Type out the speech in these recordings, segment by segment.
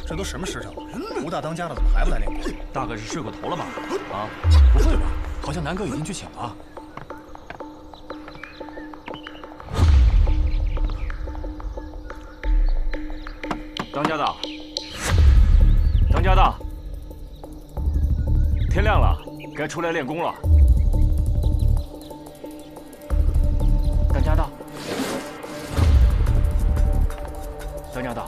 这都什么时辰了？吴大当家的怎么还不来练功？大概是睡过头了吧？啊，不会吧？好像南哥已经去请了。当家的，当家的，天亮了，该出来练功了。当家的，当家的。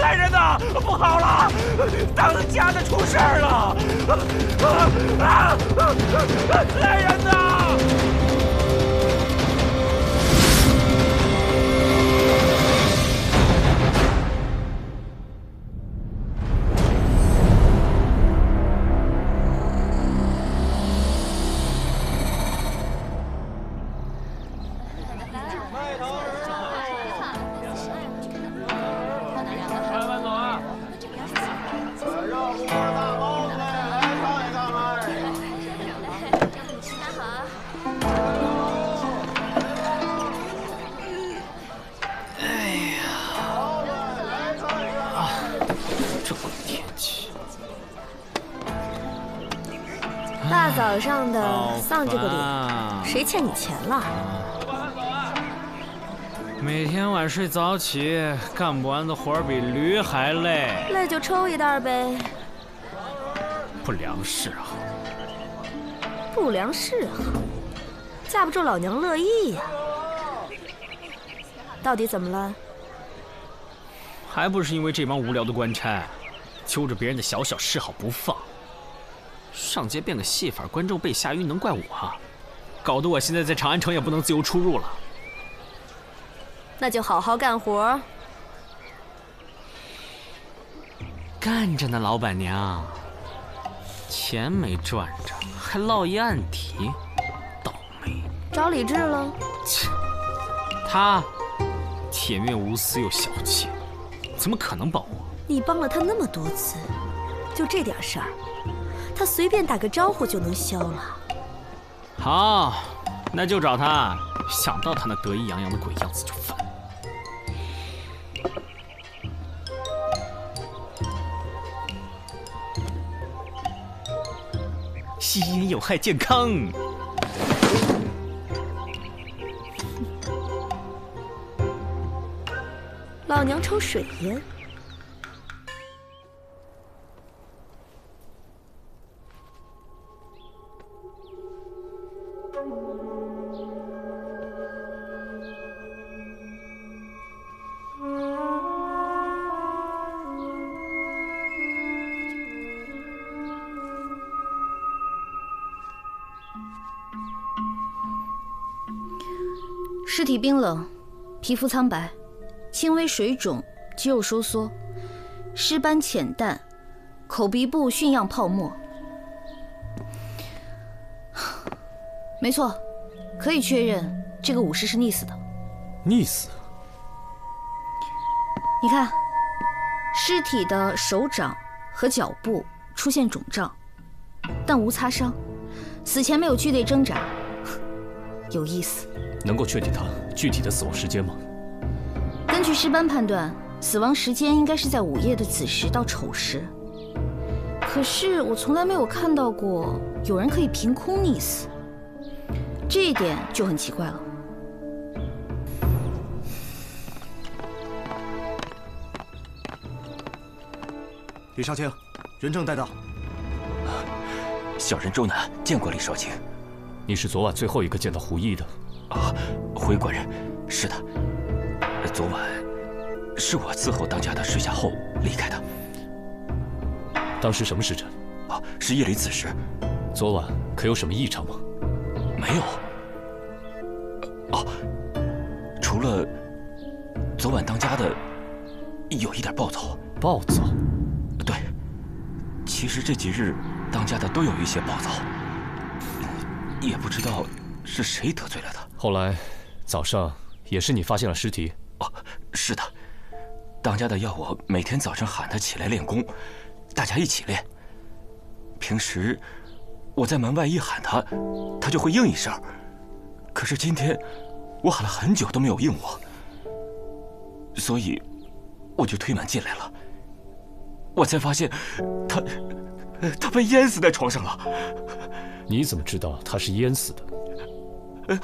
来人呐！不好了，当家的出事儿了！来人呐！ 大早上的丧这个脸，谁欠你钱了？每天晚睡早起，干不完的活比驴还累。累就抽一袋呗。不良嗜好。不良嗜好，架不住老娘乐意呀。到底怎么了？还不是因为这帮无聊的官差，揪着别人的小小嗜好不放。 上街变个戏法，观众被吓晕，能怪我啊？搞得我现在在长安城也不能自由出入了。那就好好干活。干着呢，老板娘。钱没赚着，还落一案底，倒霉。找李治了？切，他铁面无私又小气，怎么可能帮我？你帮了他那么多次，就这点事儿。 他随便打个招呼就能消了。好，那就找他。想到他那得意洋洋的鬼样子就烦。吸烟有害健康。老娘抽水烟。 尸体冰冷，皮肤苍白，轻微水肿，肌肉收缩，尸斑浅淡，口鼻部熏样泡沫。没错，可以确认这个武士是溺死的。溺死？你看，尸体的手掌和脚部出现肿胀，但无擦伤，死前没有剧烈挣扎，有意思。 能够确定他具体的死亡时间吗？根据尸斑判断，死亡时间应该是在午夜的子时到丑时。可是我从来没有看到过有人可以凭空溺死，这一点就很奇怪了。李少卿，人证带到。小人周南见过李少卿。你是昨晚最后一个见到胡毅的。啊，回官人，是的。昨晚是我伺候当家的睡下后离开的。当时什么时辰？啊，是夜里子时。昨晚可有什么异常吗？没有。哦，除了昨晚当家的有一点暴躁。暴躁？对，其实这几日当家的都有一些暴躁，也不知道是谁得罪了他。后来早上也是你发现了尸体？哦，是的，当家的要我每天早上喊他起来练功，大家一起练。平时我在门外一喊他，他就会应一声。可是今天我喊了很久都没有应我，所以我就推门进来了。我才发现他被淹死在床上了。你怎么知道他是淹死的？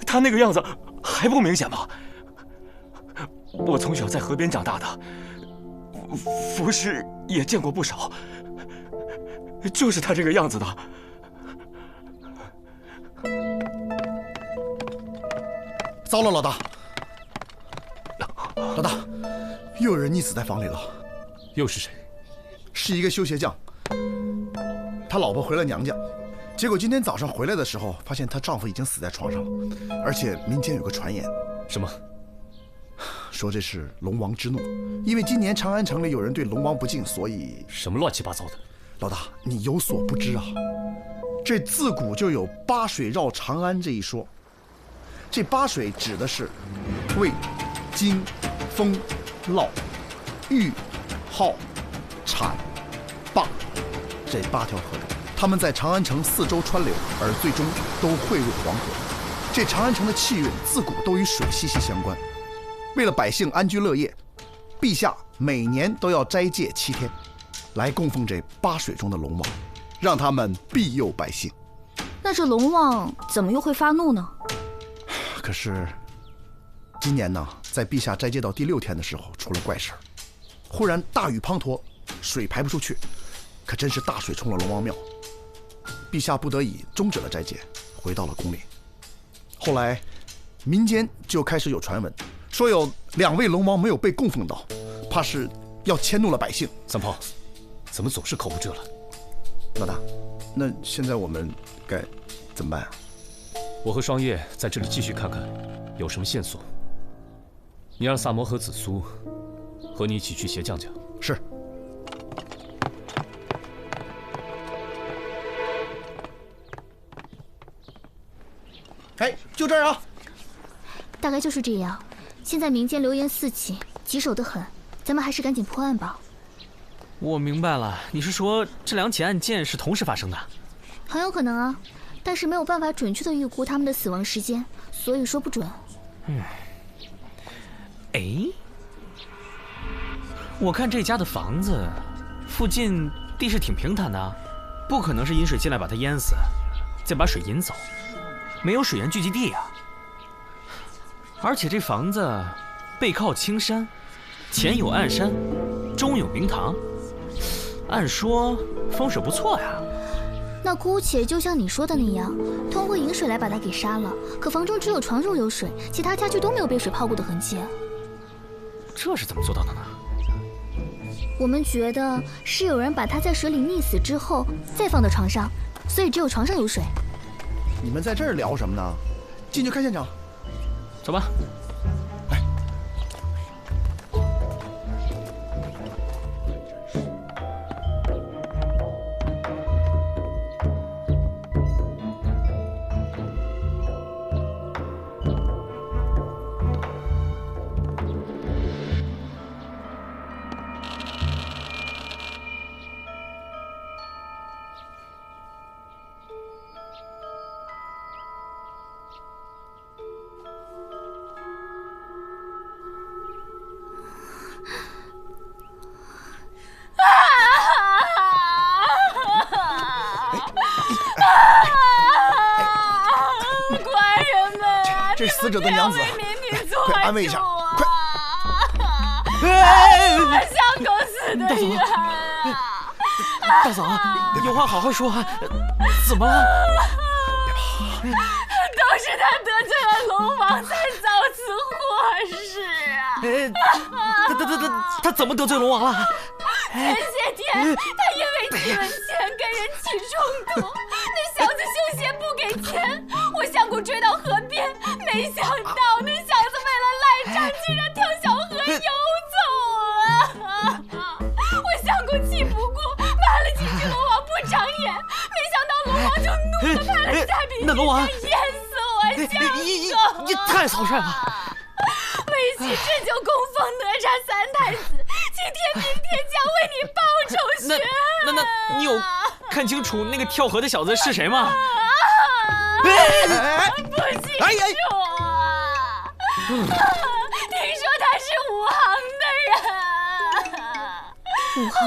他那个样子还不明显吗？我从小在河边长大的，浮尸也见过不少，就是他这个样子的。糟了，老大！老大，又有人溺死在房里了。又是谁？是一个修鞋匠，他老婆回了娘家，结果今天早上回来的时候，发现她丈夫已经死在床上了，而且民间有个传言，什么？说这是龙王之怒，因为今年长安城里有人对龙王不敬，所以……什么乱七八糟的？老大，你有所不知啊，这自古就有八水绕长安这一说。这八水指的是渭、荆、风、涝、豫、浩、阐、灞这8条河流，它们在长安城四周穿流，而最终都汇入黄河。这长安城的气运自古都与水息息相关。为了百姓安居乐业，陛下每年都要斋戒7天，来供奉这8水中的龙王，让他们庇佑百姓。那这龙王怎么又会发怒呢？可是今年呢，在陛下斋戒到第6天的时候，出了怪事儿。忽然大雨滂沱，水排不出去，可真是大水冲了龙王庙。陛下不得已终止了斋戒，回到了宫里。后来民间就开始有传闻，说有2位龙王没有被供奉到，怕是要迁怒了百姓。三炮，怎么总是口无遮拦？老大，那现在我们该怎么办啊？我和双叶在这里继续看看有什么线索。你让萨摩和紫苏和你一起去鞋匠家。是。哎，就这儿啊！大概就是这样。现在民间流言四起，棘手得很，咱们还是赶紧破案吧。我明白了，你是说这2起案件是同时发生的？很有可能啊，但是没有办法准确的预估他们的死亡时间，所以说不准。哎，我看这家的房子附近地势挺平坦的，不可能是引水进来把它淹死，再把水引走，没有水源聚集地啊。而且这房子背靠青山，前有暗山，中有明堂，按说风水不错呀。那姑且就像你说的那样，通过引水来把它给杀了。可房中只有床褥有水，其他家具都没有被水泡过的痕迹。这是怎么做到的呢？我们觉得是有人把它在水里溺死之后再放到床上，所以只有床上有水。你们在这儿聊什么呢？进去看现场。走吧。这死者的娘子，快安慰一下，快！像狗死的人啊！大嫂，有话好好说，怎么了？都是他得罪了龙王，才造此祸事啊！他怎么得罪龙王了？前些天他因为提了钱跟人起冲突，那小子休闲不给钱，我想过追到河边，没想到那小子为了赖账，竟然跳小河游走啊！我想过气不过，骂了几句龙王不长眼，没想到龙王就怒了，派了虾兵天将淹死我相公。你太草率了！为妻这就供奉哪吒三太子，请天兵天将为你报仇雪恨。那你有看清楚那个跳河的小子是谁吗？不清楚啊！听说他是武行的人。武行？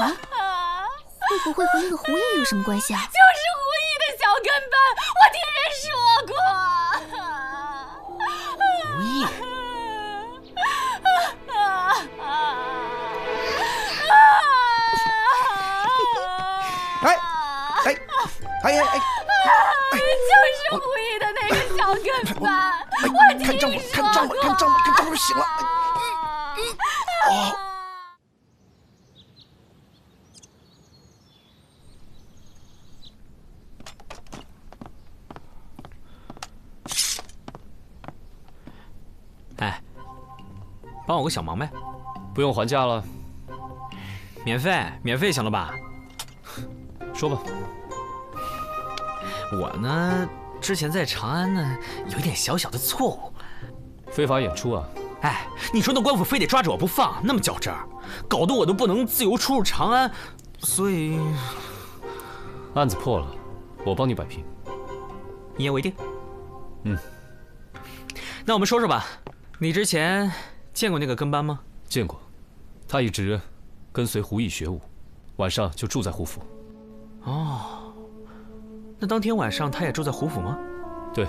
会不会和那个胡毅有什么关系啊？就是胡毅的小跟班，我听人说过。胡毅。就是胡毅的那个小跟班，我听说过。看丈夫醒了。哎，帮我个小忙呗。不用还价了，免费行了吧？说吧。我呢，之前在长安呢，有一点小小的错误。非法演出啊？哎，你说那官府非得抓着我不放，那么较真儿，搞得我都不能自由出入长安，所以案子破了，我帮你摆平。一言为定。嗯。那我们说说吧，你之前见过那个跟班吗？见过，他一直跟随胡毅学武，晚上就住在胡府。哦，那当天晚上他也住在胡府吗？对，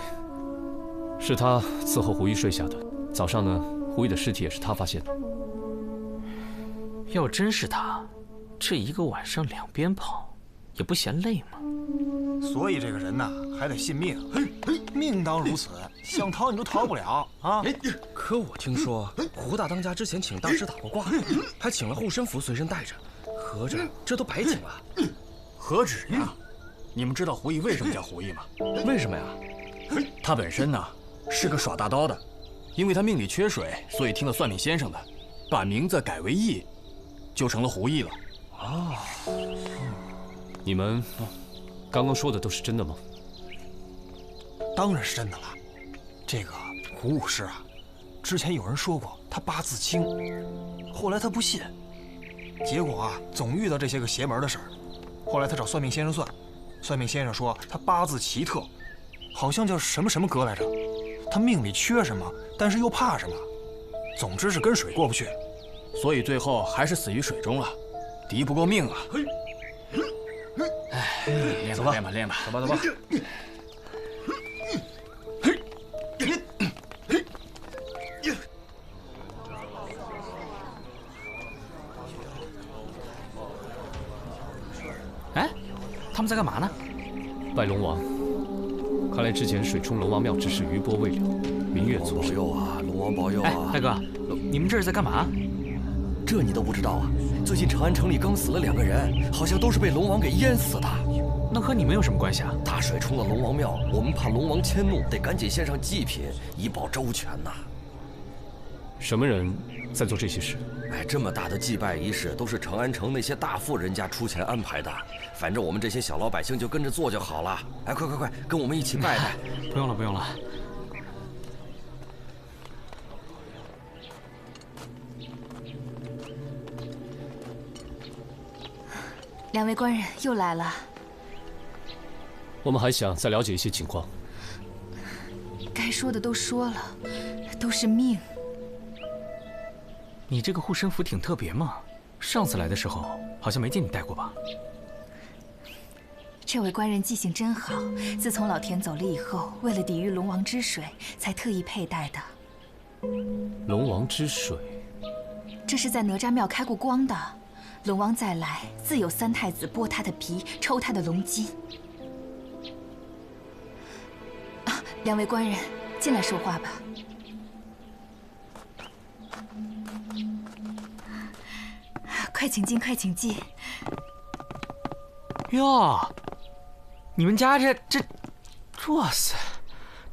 是他伺候胡毅睡下的。早上呢，胡毅的尸体也是他发现的。要真是他，这一个晚上两边跑，也不嫌累吗？所以这个人呐，还得信命。命当如此，想逃你都逃不了啊！可我听说胡大当家之前请大师打过卦，还请了护身符随身带着，合着这都白请了。何止呀！你们知道胡毅为什么叫胡毅吗？为什么呀？他本身呢是个耍大刀的，因为他命里缺水，所以听了算命先生的，把名字改为毅，就成了胡毅了。哦，你们刚刚说的都是真的吗？当然是真的了。这个胡武师啊，之前有人说过他八字轻，后来他不信，结果啊总遇到这些个邪门的事儿。后来他找算命先生算，算命先生说他八字奇特，好像叫什么什么格来着。他命里缺什么，但是又怕什么，总之是跟水过不去，所以最后还是死于水中了，敌不过命啊！哎，练吧练吧练吧，走吧走吧。哎，他们在干嘛呢？拜龙王。看来之前水冲龙王庙之事余波未了，明月促生。保佑啊，龙王保佑啊！哎，大哥，你们这是在干嘛？这你都不知道啊？最近长安城里刚死了2个人，好像都是被龙王给淹死的。那和你们有什么关系啊？大水冲了龙王庙，我们怕龙王迁怒，得赶紧献上祭品，以保周全呐。什么人在做这些事？哎，这么大的祭拜仪式都是长安城那些大富人家出钱安排的，反正我们这些小老百姓就跟着做就好了。哎，快，跟我们一起拜拜。不用了，不用了。2位官人又来了。我们还想再了解一些情况。该说的都说了，都是命。你这个护身符挺特别嘛，上次来的时候好像没见你带过吧？这位官人记性真好，自从老田走了以后，为了抵御龙王之水，才特意佩戴的。龙王之水，这是在哪吒庙开过光的。龙王再来，自有三太子剥他的皮，抽他的龙筋。啊，两位官人，进来说话吧。快请进，快请进。哟，你们家这，哇塞，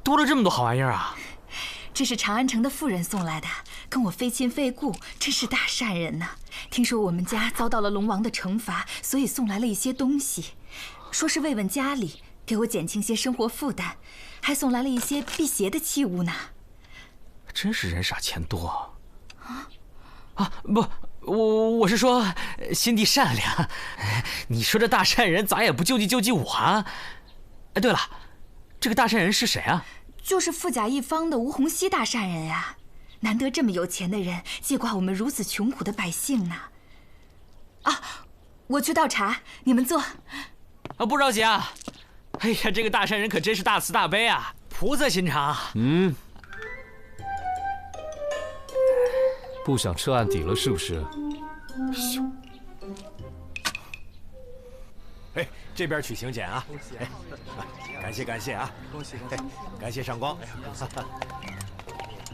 多了这么多好玩意儿啊！这是长安城的妇人送来的，跟我非亲非故，真是大善人呐。听说我们家遭到了龙王的惩罚，所以送来了一些东西，说是慰问家里，给我减轻些生活负担，还送来了一些辟邪的器物呢。真是人傻钱多啊！不，我是说心地善良。你说这大善人咋也不救济我啊？哎，对了，这个大善人是谁啊？就是富甲一方的吴洪熙大善人呀。难得这么有钱的人接挂我们如此穷苦的百姓呢。啊，我去倒茶，你们坐。啊，不着急啊。哎呀，这个大善人可真是大慈大悲啊，菩萨心肠。不想撤案底了是不是？哎，这边取请柬啊！哎，感谢啊！恭喜！感谢上光。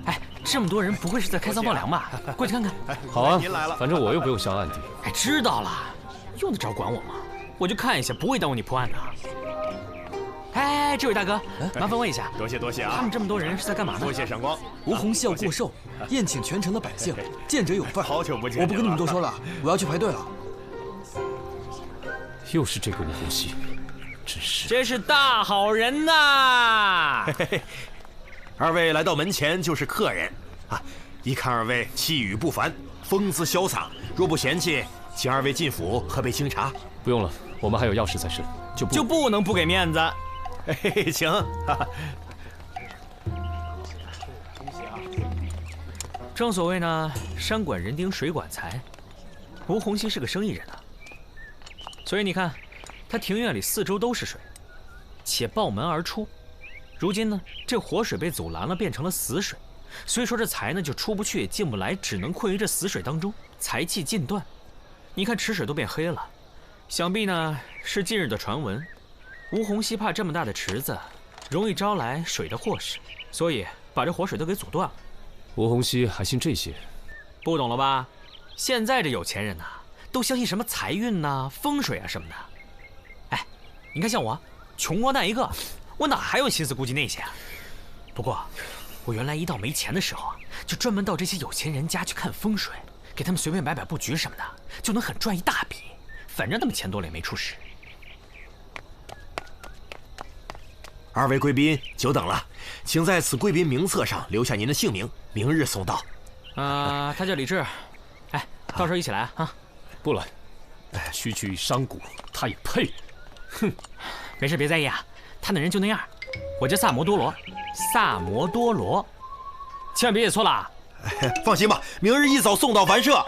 哎，这么多人，不会是在开仓放粮吧？过去看看。好啊，反正我又不用销案底。哎，知道了，用得着管我吗？我就看一下，不会耽误你破案的。哎，这位大哥，麻烦问一下，多谢啊！他们这么多人是在干嘛呢？多谢上光。吴洪熙要过寿，宴请全城的百姓，见者有份。好久不见，我不跟你们多说了，我要去排队了。又是这个吴洪熙，真是大好人呐！二位来到门前就是客人啊！一看二位气宇不凡，风姿潇洒，若不嫌弃，请二位进府喝杯清茶。不用了，我们还有要事在身，就不能不给面子。嘿，请。正所谓呢，山管人丁，水管财。吴洪熙是个生意人啊，所以你看，他庭院里四周都是水，且抱门而出。如今呢，这活水被阻拦了，变成了死水，所以说这财呢就出不去也进不来，只能困于这死水当中，财气尽断。你看池水都变黑了，想必呢是近日的传闻。吴洪熙怕这么大的池子容易招来水的祸事，所以把这活水都给阻断了。吴洪熙还信这些？不懂了吧？现在这有钱人呐，都相信什么财运呐、风水啊什么的。哎，你看像我，穷光蛋一个。我哪还有心思顾及那些啊？不过，我原来一到没钱的时候啊，就专门到这些有钱人家去看风水，给他们随便摆摆布局什么的，就能很赚一大笔。反正他们钱多了也没出事。二位贵宾久等了，请在此贵宾名册上留下您的姓名，明日送到。他叫李志，哎，到时候一起来啊。不来，区区商贾，他也配？哼，没事，别在意啊。他那人就那样，我叫萨摩多罗，萨摩多罗，千万别写错了啊！放心吧，明日一早送到凡社。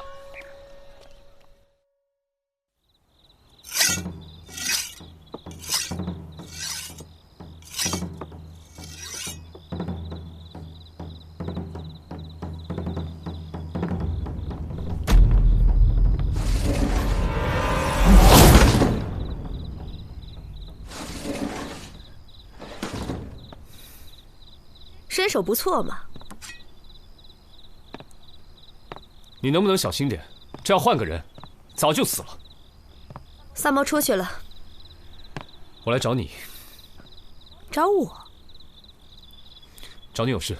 身手不错嘛。你能不能小心点？这要换个人，早就死了。萨摩出去了。我来找你。找我？找你有事。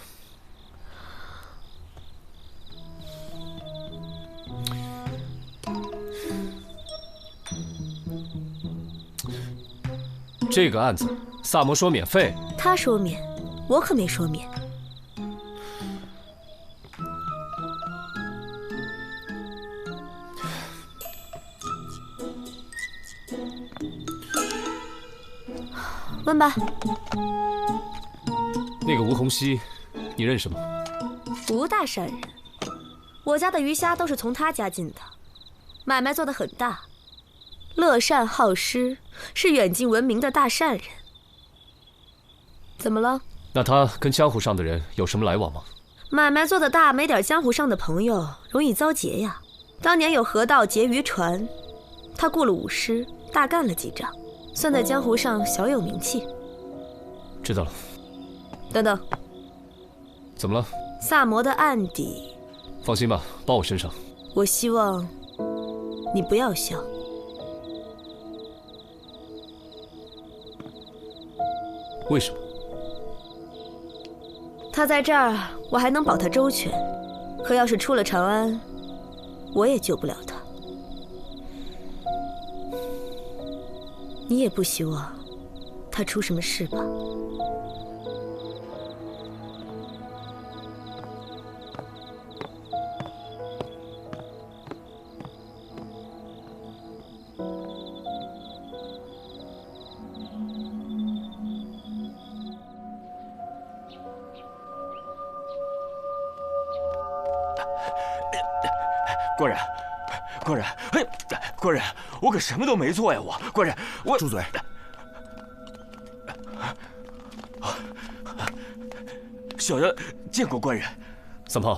这个案子，萨摩说免费。他说免。我可没说免。问吧。那个吴洪熙，你认识吗？吴大善人，我家的鱼虾都是从他家进的，买卖做得很大。乐善好施，是远近闻名的大善人。怎么了？那他跟江湖上的人有什么来往吗？买卖做得大，没点江湖上的朋友，容易遭劫呀。当年有河道劫渔船，他雇了武师，大干了几仗，算在江湖上小有名气。知道了。等等，怎么了？萨摩的案底，放心吧，包我身上。我希望你不要笑。为什么？他在这儿，我还能保他周全；可要是出了长安，我也救不了他。你也不希望他出什么事吧？官人，官人，哎，官人，我可什么都没做呀！官人，我住嘴！小人见过官人。三胖，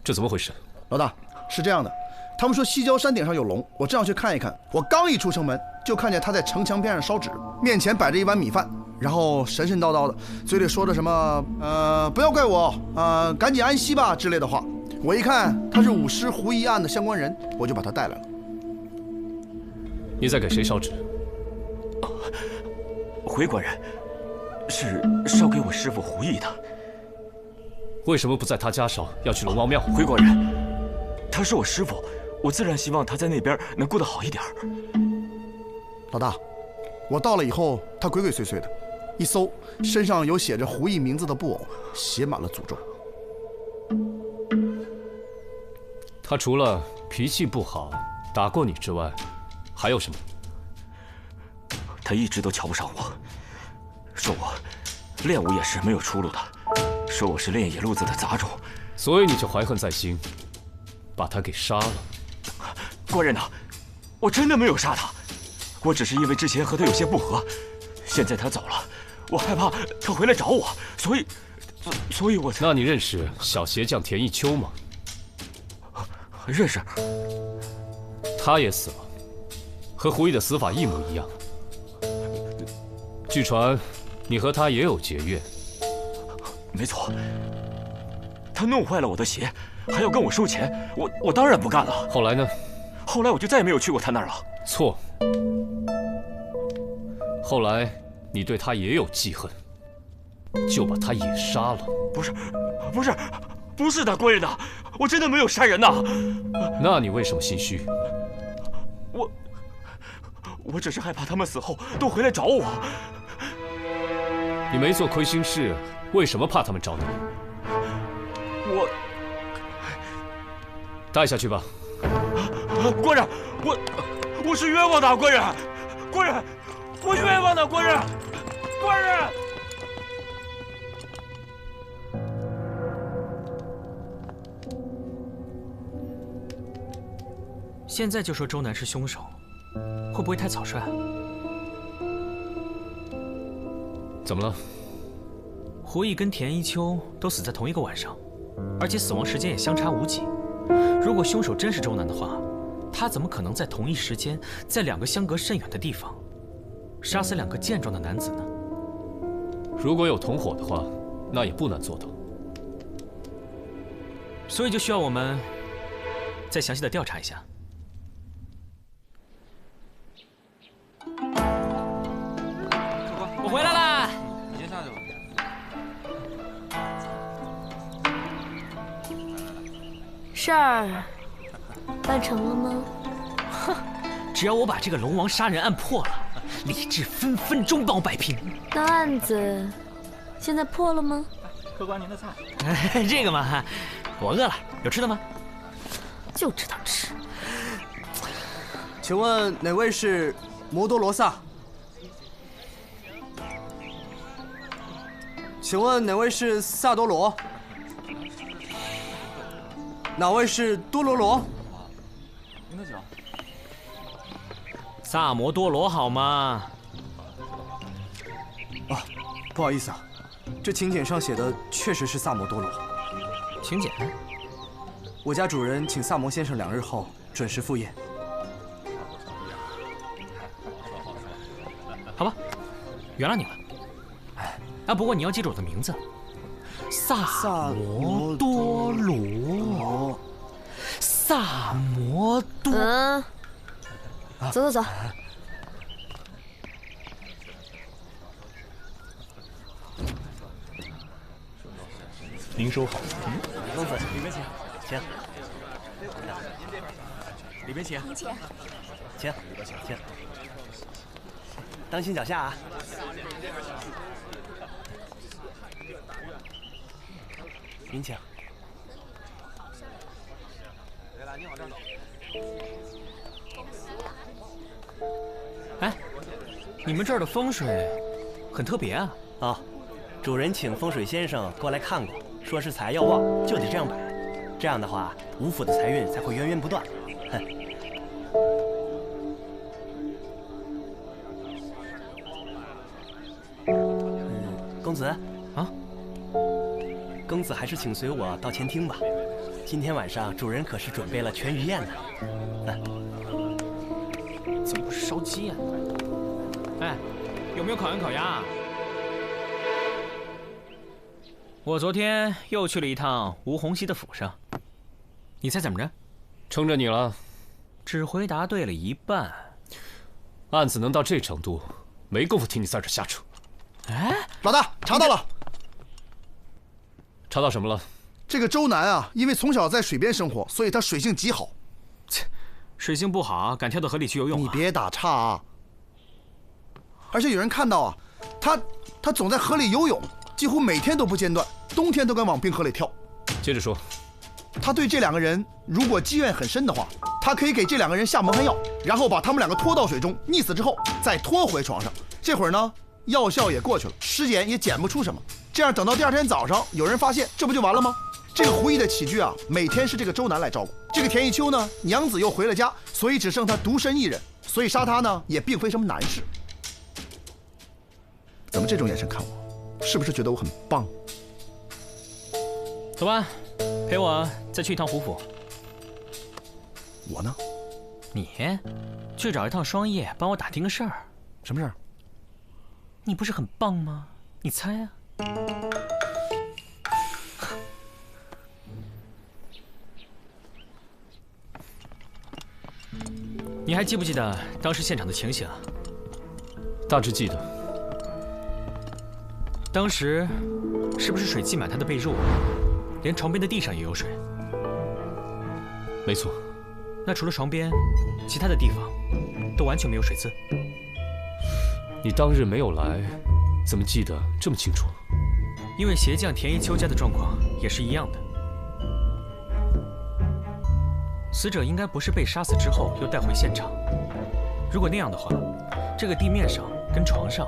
这怎么回事？老大，是这样的，他们说西郊山顶上有龙，我正要去看一看。我刚一出城门，就看见他在城墙边上烧纸，面前摆着一碗米饭，然后神神叨叨的，嘴里说着什么不要怪我，赶紧安息吧之类的话。我一看他是武师胡一案的相关人，我就把他带来了。你在给谁烧纸？回官人，是烧给我师父胡毅的。为什么不在他家烧，要去龙王庙？回官人，他是我师父，我自然希望他在那边能过得好一点。老大，我到了以后，他鬼鬼祟祟的，一搜身上有写着胡毅名字的布偶，写满了诅咒。他除了脾气不好，打过你之外，还有什么？他一直都瞧不上我，说我练武也是没有出路的，说我是练野路子的杂种，所以你就怀恨在心，把他给杀了。官人呐，我真的没有杀他，我只是因为之前和他有些不和，现在他走了，我害怕他回来找我，所以我才……那你认识小鞋匠田一秋吗？认识。他也死了，和胡毅的死法一模一样。据传，你和他也有结怨。没错，他弄坏了我的鞋，还要跟我收钱，我当然不干了。后来呢？后来我就再也没有去过他那儿了。错。后来你对他也有记恨，就把他也杀了。不是的，官人呐，我真的没有杀人呐。那你为什么心虚？我只是害怕他们死后都回来找我。你没做亏心事，为什么怕他们找你？我带下去吧。官人，我是冤枉的，官人，我冤枉的，官人。现在就说周南是凶手，会不会太草率？怎么了？胡毅跟田一秋都死在同一个晚上，而且死亡时间也相差无几。如果凶手真是周南的话，他怎么可能在同一时间，在两个相隔甚远的地方，杀死两个健壮的男子呢？如果有同伙的话，那也不难做到。所以就需要我们再详细的调查一下。我回来啦！你先下去吧。事儿办成了吗？哼，只要我把这个龙王杀人案破了，李治分分钟帮我摆平。那案子现在破了吗？客官您的菜。这个嘛，我饿了，有吃的吗？就知道吃。请问哪位是摩多罗萨？请问哪位是萨多罗？哪位是多罗罗？您的酒。萨摩多罗好吗？啊，不好意思啊，这请柬上写的确实是萨摩多罗。请柬？我家主人请萨摩先生2日后准时赴宴。好吧，原谅你了。啊，不过你要记住我的名字，萨摩多罗。萨摩多。走走走。您收好。公子，里面请，请。里面请。您请。请，请。当心脚下啊！您请。对了，你往这走。哎，你们这儿的风水很特别啊！哦，主人请风水先生过来看过，说是财要旺就得这样摆，这样的话吴府的财运才会源源不断。哼。公子啊，公子还是请随我到前厅吧。今天晚上主人可是准备了全鱼宴呢。怎么不是烧鸡啊？哎，有没有烤羊烤鸭？我昨天又去了一趟吴洪熙的府上，你猜怎么着？撑着你了。只回答对了一半。案子能到这程度，没工夫听你在这瞎扯。哎，老大，查到了。查到什么了？这个周南啊，因为从小在水边生活，所以他水性极好。切，水性不好，敢跳到河里去游泳啊？你别打岔啊！而且有人看到啊，他总在河里游泳，几乎每天都不间断，冬天都敢往冰河里跳。接着说。他对这2个人如果积怨很深的话，他可以给这2个人下蒙汗药，然后把他们2个拖到水中溺死之后，再拖回床上。这会儿呢，药效也过去了，尸检也检不出什么。这样等到第2天早上，有人发现，这不就完了吗？这个胡毅的起居啊，每天是这个周南来照顾。这个田一秋呢，娘子又回了家，所以只剩他独身一人，所以杀他呢，也并非什么难事。怎么这种眼神看我？是不是觉得我很棒？走吧，陪我再去一趟胡府。我呢？你去找一趟双叶，帮我打听个事儿。什么事儿？你不是很棒吗？你猜啊。你还记不记得当时现场的情形？大致记得。当时是不是水积满他的被褥，连床边的地上也有水？没错。那除了床边，其他的地方都完全没有水渍。你当日没有来，怎么记得这么清楚？因为鞋匠田一秋家的状况也是一样的。死者应该不是被杀死之后又带回现场。如果那样的话，这个地面上跟床上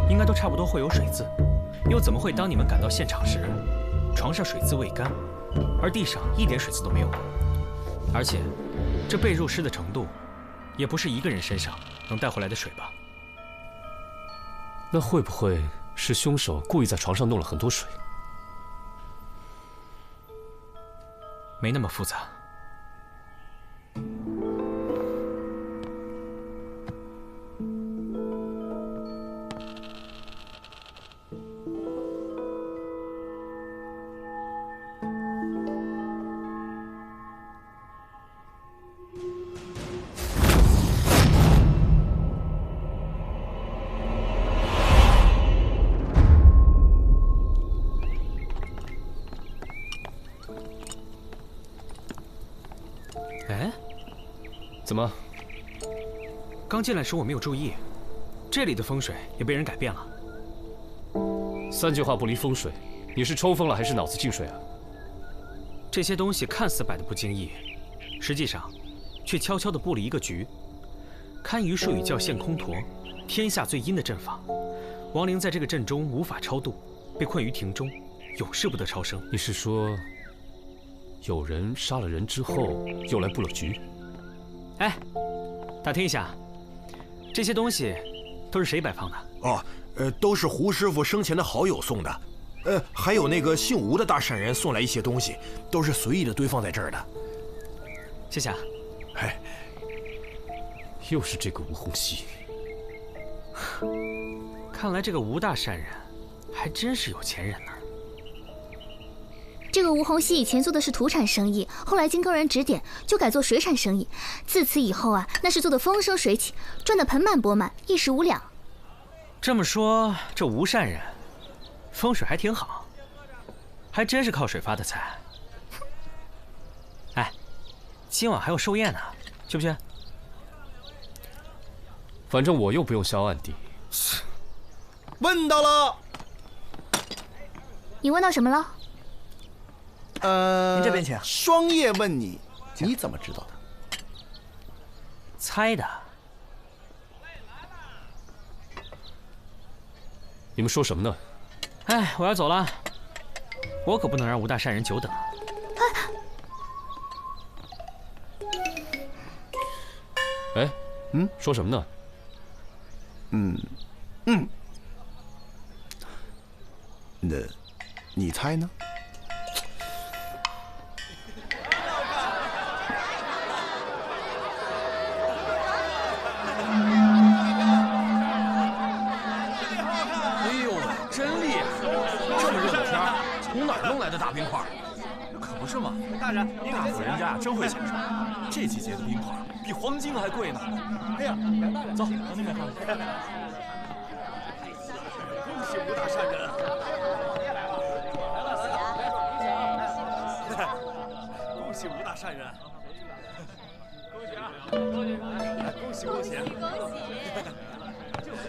应该都差不多会有水渍，又怎么会当你们赶到现场时，床上水渍未干，而地上一点水渍都没有？而且，这被褥湿的程度，也不是一个人身上能带回来的水吧？那会不会是凶手故意在床上弄了很多水？没那么复杂。哎，怎么？刚进来时我没有注意，这里的风水也被人改变了。3句话不离风水，你是抽风了还是脑子进水啊？这些东西看似摆得不经意，实际上却悄悄地布了一个局。堪舆术语叫现空陀，天下最阴的阵法。亡灵在这个阵中无法超度，被困于庭中，永世不得超生。你是说，有人杀了人之后又来布了局？哎，打听一下，这些东西都是谁摆放的？哦，都是胡师傅生前的好友送的。还有那个姓吴的大善人送来一些东西，都是随意的堆放在这儿的。谢谢啊。哎，又是这个吴洪熙。看来这个吴大善人还真是有钱人呢。这个吴洪熙以前做的是土产生意，后来经高人指点，就改做水产生意。自此以后啊，那是做的风生水起，赚得盆满钵满，一时无两。这么说，这吴善人风水还挺好，还真是靠水发的财。哎，今晚还有寿宴呢，去不去？反正我又不用销暗地。问到了。你问到什么了？您这边请。双叶问你，你怎么知道的？猜的。你们说什么呢？哎，我要走了，我可不能让吴大善人久等。哎，说什么呢？那，你猜呢？哎呦，真厉害！这么热的天，从哪儿弄来的大冰块？可不是嘛，大人，大户人家真会享受。这季节的冰块比黄金还贵呢。哎呀，梁大人，走，往那边看。恭喜吴大善人！恭喜吴大善人！恭喜啊！恭喜！恭喜恭喜！就是。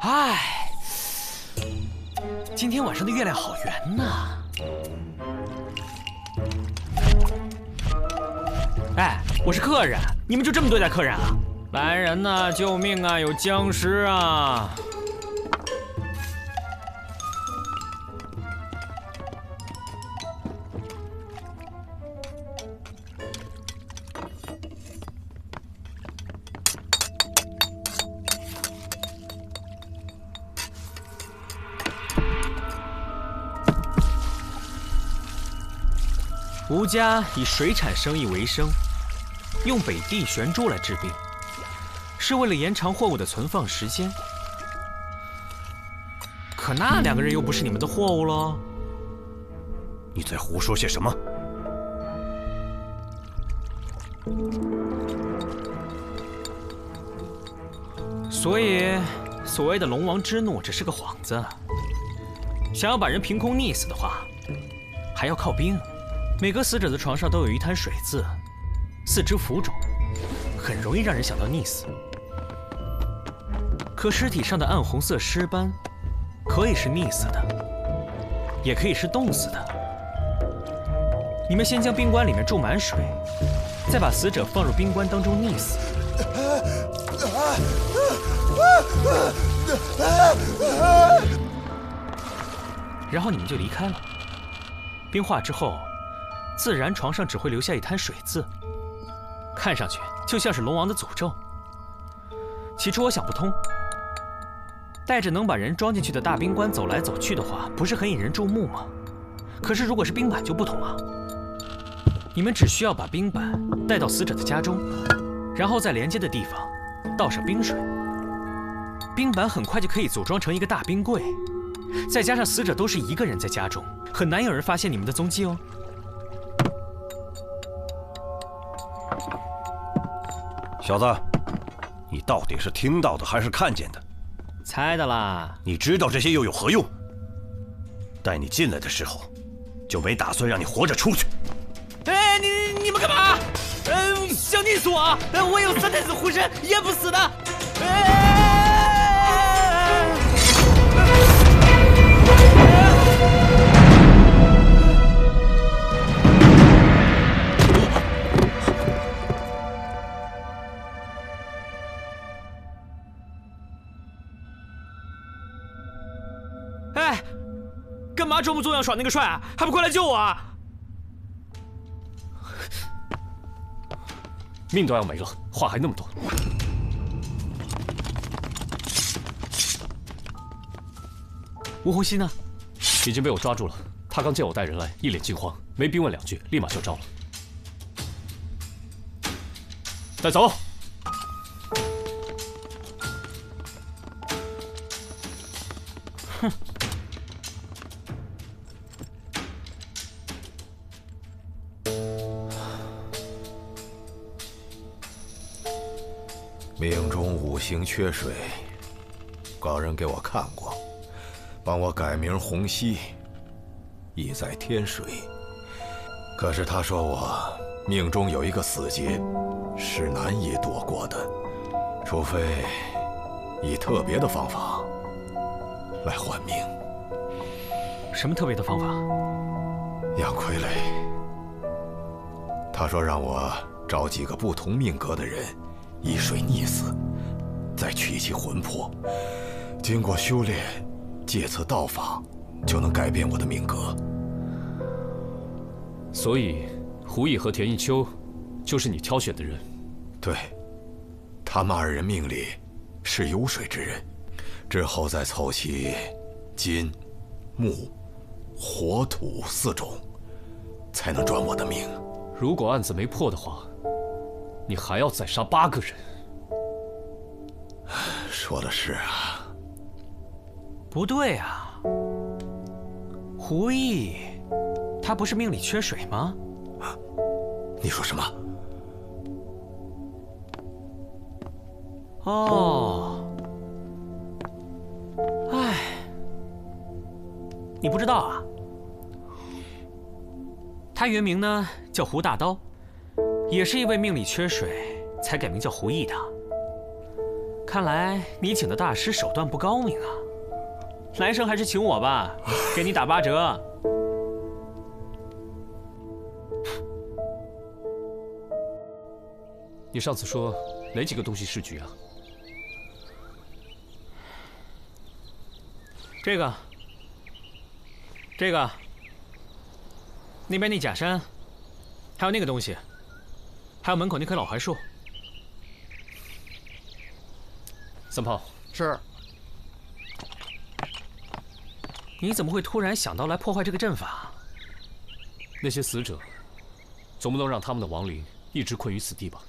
唉，今天晚上的月亮好圆呐！哎，我是客人，你们就这么对待客人啊？来人呐！救命啊！有僵尸啊！吴家以水产生意为生，用北地玄珠来治病，是为了延长货物的存放时间。可那两个人又不是你们的货物喽。你在胡说些什么？所以，所谓的龙王之怒只是个幌子。想要把人凭空溺死的话，还要靠冰。每个死者的床上都有一滩水渍，四肢浮肿，很容易让人想到溺死。可尸体上的暗红色尸斑，可以是溺死的，也可以是冻死的。你们先将冰棺里面注满水，再把死者放入冰棺当中溺死。然后你们就离开了。冰化之后，自然床上只会留下一滩水渍，看上去就像是龙王的诅咒。起初我想不通，带着能把人装进去的大冰棺走来走去的话，不是很引人注目吗？可是如果是冰板就不同了，你们只需要把冰板带到死者的家中，然后在连接的地方倒上冰水，冰板很快就可以组装成一个大冰柜。再加上死者都是一个人在家中，很难有人发现你们的踪迹哦。小子，你到底是听到的还是看见的？猜的啦。你知道这些又有何用？带你进来的时候，就没打算让你活着出去。哎，你们干嘛？想溺死我？我有3太子护身，淹不死的。哎，干嘛装模作样耍那个帅啊？还不快来救我啊！命都要没了，话还那么多。吴洪熙呢？已经被我抓住了。他刚见我带人来，一脸惊慌，没逼问2句，立马就招了。带走。哼。命中5行缺水，高人给我看过，帮我改名洪熙，意在天水。可是他说我命中有一个死劫，是难以躲过的，除非以特别的方法来换命。什么特别的方法？养傀儡。他说让我找几个不同命格的人，以水溺死，再取其魂魄，经过修炼，借此道法，就能改变我的命格。所以，胡毅和田一秋，就是你挑选的人。对，他们2人命里是有水之人，之后再凑齐金、木、火、土4种，才能转我的命。如果案子没破的话，你还要再杀8个人。说的是啊。不对啊，胡毅，他不是命里缺水吗？你说什么？哦，哎，你不知道啊？他原名呢叫胡大刀，也是因为命里缺水才改名叫胡毅的。看来你请的大师手段不高明啊，来生还是请我吧，给你打8折。你上次说哪几个东西是局啊？这个，那边那假山，还有那个东西，还有门口那棵老槐树。三炮，是。你怎么会突然想到来破坏这个阵法？那些死者，总不能让他们的亡灵一直困于此地吧？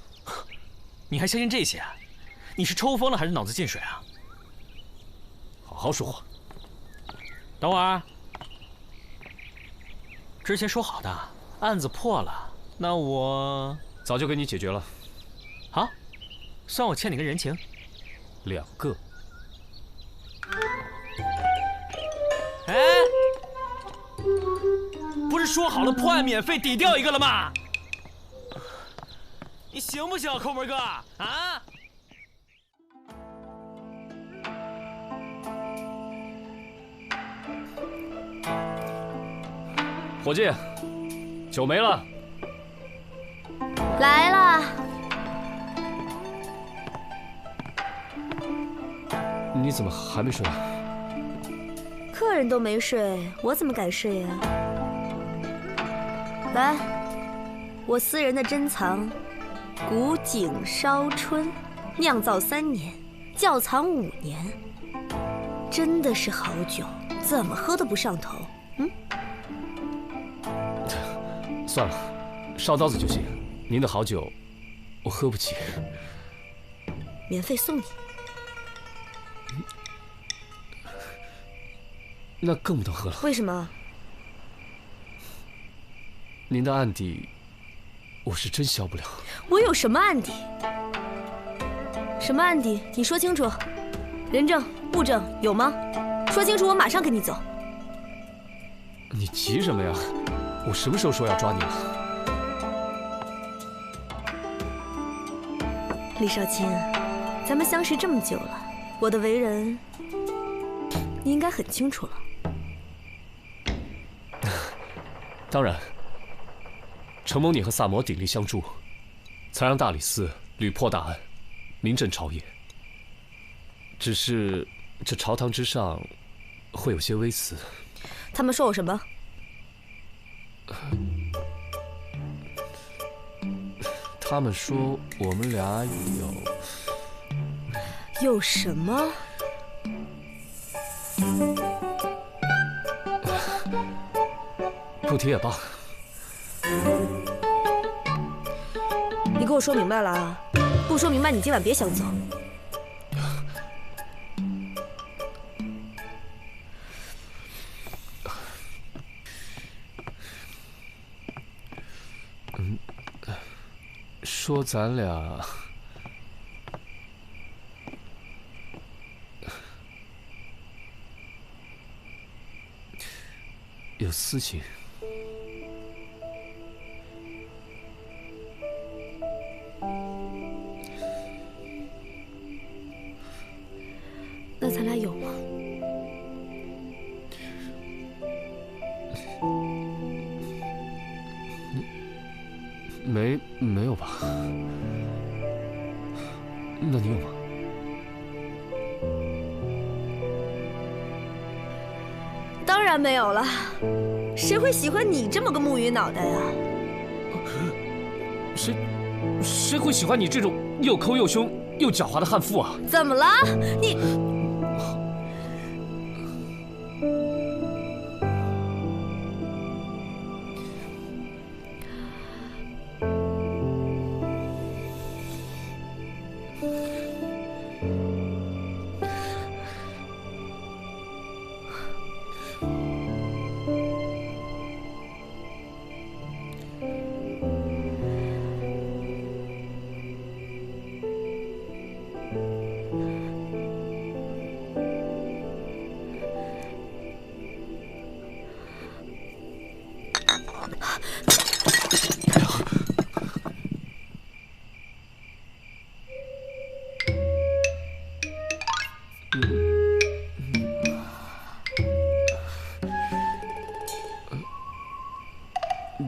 你还相信这些啊？你是抽风了还是脑子进水啊？好好说话。等会儿，之前说好的案子破了，那我早就给你解决了。好，算我欠你个人情。2个。哎，不是说好了破案免费抵掉1个了吗？你行不行，抠门哥啊？伙计，酒没了。来了。你怎么还没睡啊？客人都没睡，我怎么敢睡呀？来，我私人的珍藏——古井烧春，酿造3年，窖藏5年，真的是好酒，怎么喝都不上头。算了，烧刀子就行。您的好酒，我喝不起。免费送你。那更不能喝了。为什么？您的案底，我是真消不了。我有什么案底？什么案底？你说清楚。人证、物证有吗？说清楚，我马上跟你走。你急什么呀？我什么时候说要抓你了？李少卿，咱们相识这么久了，我的为人，你应该很清楚了。当然，承蒙你和萨摩鼎力相助，才让大理寺屡破大案，名震朝野。只是这朝堂之上会有些微词。他们说我什么？他们说我们俩有什么？不提也罢。你给我说明白了啊！不说明白，你今晚别想走。说咱俩有私情。那咱俩有吗？没有吧？那你有吗？当然没有了，谁会喜欢你这么个木鱼脑袋呀？谁会喜欢你这种又抠又凶又狡猾的悍妇啊？怎么了？你。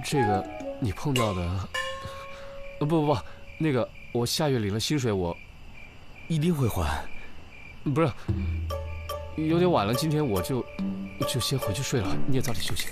这个你碰到的，不，那个我下月领了薪水，我一定会还。不是，有点晚了，今天我就先回去睡了，你也早点休息。